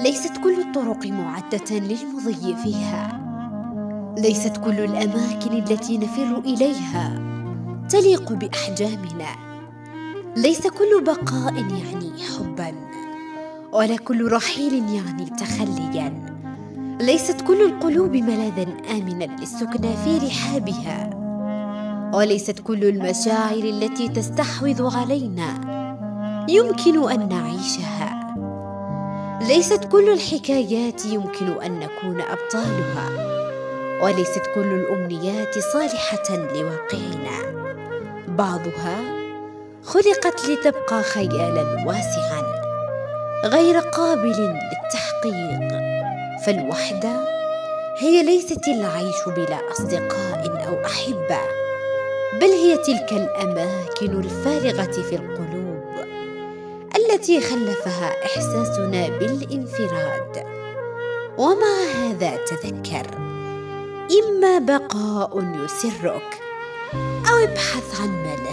ليست كل الطرق معدة للمضي فيها، ليست كل الأماكن التي نفر إليها تليق بأحجامنا، ليس كل بقاء يعني حبا، ولا كل رحيل يعني تخليا، ليست كل القلوب ملاذا آمنا للسكنى في رحابها، وليست كل المشاعر التي تستحوذ علينا يمكن أن نعيشها، ليست كل الحكايات يمكن أن نكون أبطالها، وليست كل الأمنيات صالحة لواقعنا، بعضها خلقت لتبقى خيالا واسعا غير قابل للتحقيق، فالوحدة هي ليست العيش بلا أصدقاء أو أحبة، بل هي تلك الأماكن الفارغة في القلوب التي خلفها إحساسنا بالانفراد. ومع هذا تذكر، إما بقاء يسرك أو ابحث عن ملاذ